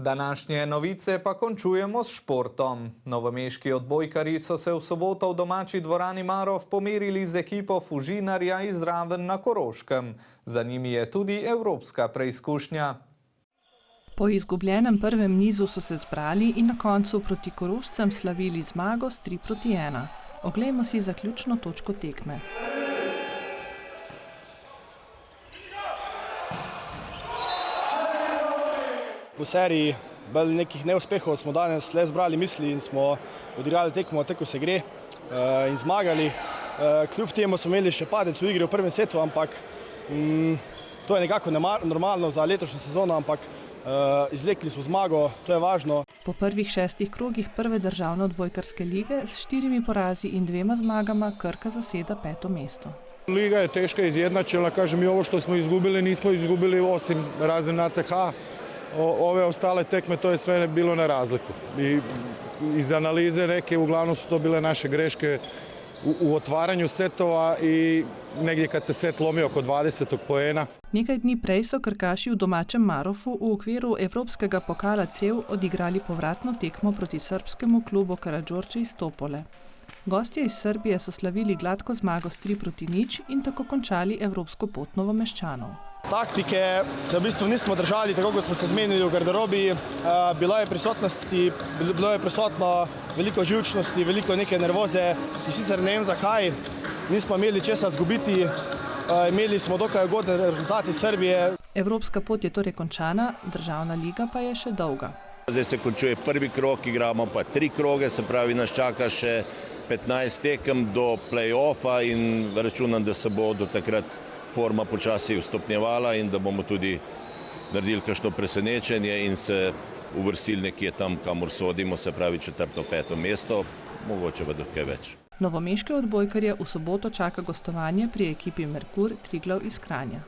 Današnje novice pa končujemo s športom. Novomeški odbojkarji so se v soboto v domači dvorani Marof pomerili z ekipo Fužinarja iz Raven na Koroškem. Za njimi je tudi evropska preizkušnja. Po izgubljenem prvem nizu so se zbrali in na koncu proti Korošcem slavili zmago s 3:1. Oglejmo si zaključno točko tekme. Po seriji nekih neuspehov smo danes le zbrali misli in smo odigrali tekmo, tako se gre in zmagali. Kljub temu smo imeli še padec v igri v prvem setu, ampak to je nekako normalno za letošnjo sezono, ampak izvlekli smo zmago, to je važno. Po prvih 6 krogih prve državne odbojkarske lige s 4 porazi in 2 zmagama Krka zaseda 5. mesto. Liga je teška, izjednačena, kažem i ovo što smo izgubili, nismo izgubili osim razen na CH. Ove ostale tekme, to je sve bilo na razliku. I iz analize neke, uglavnom su to bile naše greške u otvaranju setova i negdje kad se set lomi oko 20. poena. Nekaj dni prej so krkaši v domačem Marofu v okviru Evropskega pokala CEV odigrali povratno tekmo proti srbskemu klubu Karađorđe iz Topole. Gostje iz Srbije so slavili gladko zmago s 3:0 in tako končali evropsko pot Novomeščanov. Taktike se v bistvu nismo držali, tako kot smo se zmenili v garderobi. Bilo je prisotno veliko živčnosti, veliko neke nervoze in sicer ne vem zakaj. Nismo imeli česa zgubiti, imeli smo dokaj ugodne rezultate Srbije. Evropska pot je torej končana, državna liga pa je še dolga. Zdaj se končuje prvi krog, igramo pa 3 kroge, se pravi nas čaka še 15 tekem do play-offa in računam, da se bo do takrat forma počasi stopnjevala in da bomo tudi naredili kakšno presenečenje in se uvrstili nekje tam, kamor sodimo, se pravi 4., 5. mesto, mogoče pa kaj več. Novomeške odbojkarje v soboto čaka gostovanje pri ekipi Merkur Triglav iz Kranja.